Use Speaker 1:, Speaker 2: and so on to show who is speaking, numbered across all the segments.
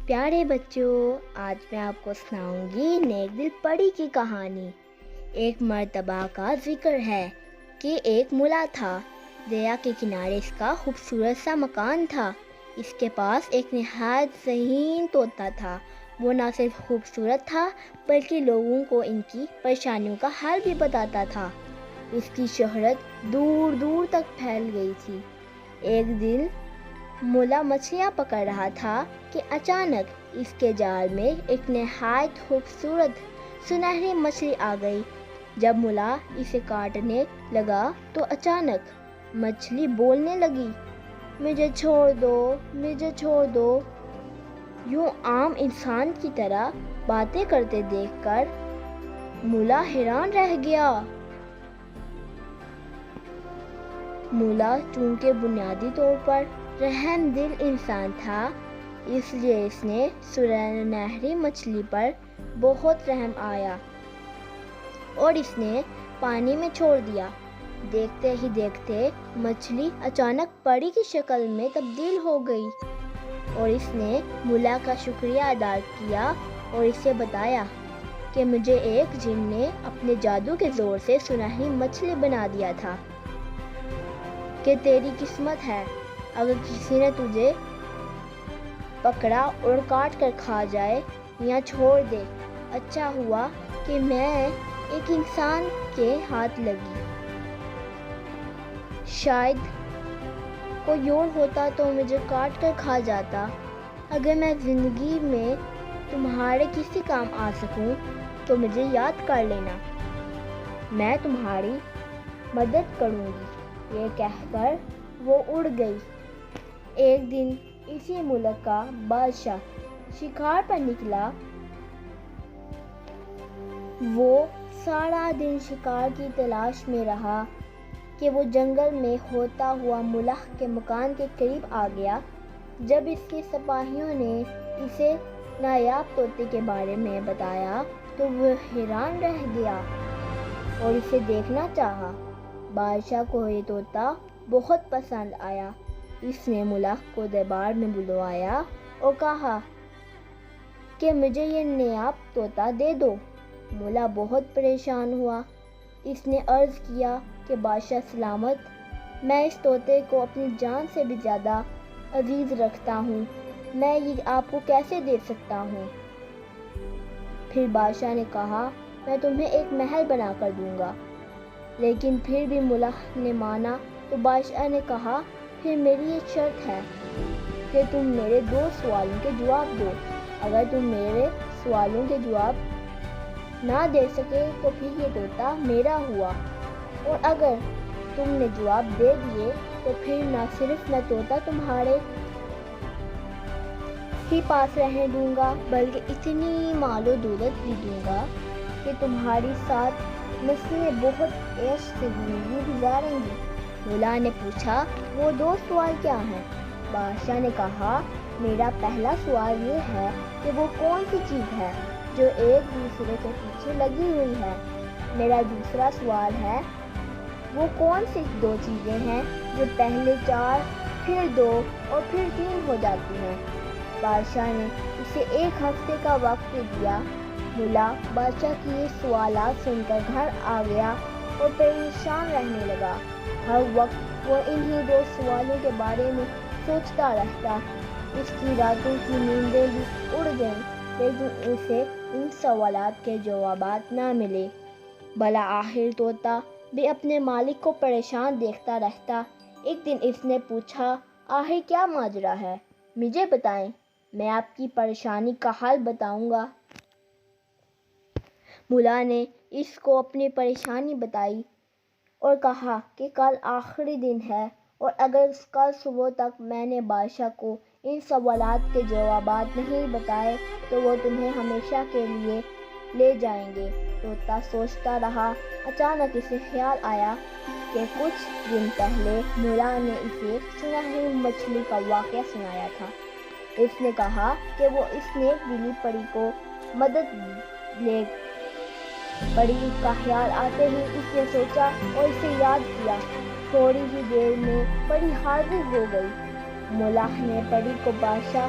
Speaker 1: پیارے بچوں، آج میں آپ کو سناؤں گی نیک دل پری کی کہانی۔ ایک مرتبہ کا ذکر ہے کہ ایک ملا تھا۔ دریا کے کنارے اس کا خوبصورت سا مکان تھا۔ اس کے پاس ایک نہایت ذہین طوطا تھا۔ وہ نہ صرف خوبصورت تھا بلکہ لوگوں کو ان کی پریشانیوں کا حل بھی بتاتا تھا۔ اس کی شہرت دور دور تک پھیل گئی تھی۔ ایک دن ملا مچھلیاں پکڑ رہا تھا کہ اچانک اس کے جال میں ایک نہایت خوبصورت سنہری مچھلی آ گئی۔ جب ملا اسے کاٹنے لگا تو اچانک مچھلی بولنے لگی، مجھے چھوڑ دو، مجھے چھوڑ دو۔ یوں عام انسان کی طرح باتیں کرتے دیکھ کر ملا حیران رہ گیا۔ ملا چونکہ بنیادی طور پر رحم دل انسان تھا، اس لیے اس نے سنہری مچھلی پر بہت رحم آیا اور اس نے پانی میں چھوڑ دیا۔ دیکھتے ہی دیکھتے مچھلی اچانک پری کی شکل میں تبدیل ہو گئی اور اس نے ملا کا شکریہ ادا کیا اور اسے بتایا کہ مجھے ایک جن نے اپنے جادو کے زور سے سنہری مچھلی بنا دیا تھا، کہ تیری قسمت ہے اگر کسی نے تجھے پکڑا اور کاٹ کر کھا جائے یا چھوڑ دے۔ اچھا ہوا کہ میں ایک انسان کے ہاتھ لگی، شاید کوئی اور ہوتا تو مجھے کاٹ کر کھا جاتا۔ اگر میں زندگی میں تمہارے کسی کام آ سکوں تو مجھے یاد کر لینا، میں تمہاری مدد کروں گی۔ یہ کہہ کر وہ اڑ گئی۔ ایک دن اسی ملک کا بادشاہ شکار پر نکلا۔ وہ سارا دن شکار کی تلاش میں رہا کہ وہ جنگل میں ہوتا ہوا ملک کے مکان کے قریب آ گیا۔ جب اس کے سپاہیوں نے اسے نایاب طوطے کے بارے میں بتایا تو وہ حیران رہ گیا اور اسے دیکھنا چاہا۔ بادشاہ کو یہ طوطا بہت پسند آیا۔ اس نے ملک کو دربار میں بلوایا اور کہا کہ مجھے یہ نایاب طوطا دے دو۔ ملا بہت پریشان ہوا۔ اس نے عرض کیا کہ بادشاہ سلامت، میں اس طوطے کو اپنی جان سے بھی زیادہ عزیز رکھتا ہوں، میں یہ آپ کو کیسے دے سکتا ہوں؟ پھر بادشاہ نے کہا، میں تمہیں ایک محل بنا کر دوں گا۔ لیکن پھر بھی ملک نے مانا تو بادشاہ نے کہا، پھر میری یہ شرط ہے کہ تم میرے 2 سوالوں کے جواب دو۔ اگر تم میرے سوالوں کے جواب نہ دے سکے تو پھر یہ طوطا میرا ہوا، اور اگر تم نے جواب دے دیے تو پھر نہ صرف میں طوطا تمہارے ہی پاس رہنے دوں گا بلکہ اتنی مال و دولت بھی دوں گا کہ تمہاری ساتھ نسلیں بہت عیش سے زندگی گزاریں گی۔ ملا نے پوچھا، وہ 2 سوال کیا ہیں؟ بادشاہ نے کہا، میرا پہلا سوال یہ ہے کہ وہ کون سی چیز ہے جو ایک دوسرے کے پیچھے لگی ہوئی ہے۔ میرا دوسرا سوال ہے، وہ کون سی 2 چیزیں ہیں جو پہلے 4 پھر 2 اور پھر 3 ہو جاتی ہیں۔ بادشاہ نے اسے 1 ہفتے کا وقت دیا۔ ملا بادشاہ کی یہ سوالات سن کر گھر آ گیا اور پریشان رہنے لگا۔ ہر وقت وہ انہی 2 سوالوں کے بارے میں سوچتا رہتا۔ اس کی راتوں کی نیندیں بھی اڑ گئیں، لیکن اسے ان سوالات کے جوابات نہ ملے۔ بالآخر طوطا بھی اپنے مالک کو پریشان دیکھتا رہتا۔ ایک دن اس نے پوچھا، آخر کیا ماجرا ہے؟ مجھے بتائیں، میں آپ کی پریشانی کا حل بتاؤں گا۔ ملا نے اس کو اپنی پریشانی بتائی اور کہا کہ کل آخری دن ہے اور اگر کل صبح تک میں نے بادشاہ کو ان سوالات کے جوابات نہیں بتائے تو وہ تمہیں ہمیشہ کے لیے لے جائیں گے۔ طوطا سوچتا رہا۔ اچانک اسے خیال آیا کہ کچھ دن پہلے ملا نے اسے سنہری مچھلی کا واقعہ سنایا تھا۔ اس نے کہا کہ وہ اس نیک دلی پری کو مدد لے۔ پری کا خیال آتے ہی اس نے سوچا اور اسے یاد کیا۔ تھوڑی ہی دیر میں پری حاضر ہو گئی۔ ملک نے پری کو بادشاہ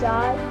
Speaker 1: 4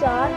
Speaker 1: 4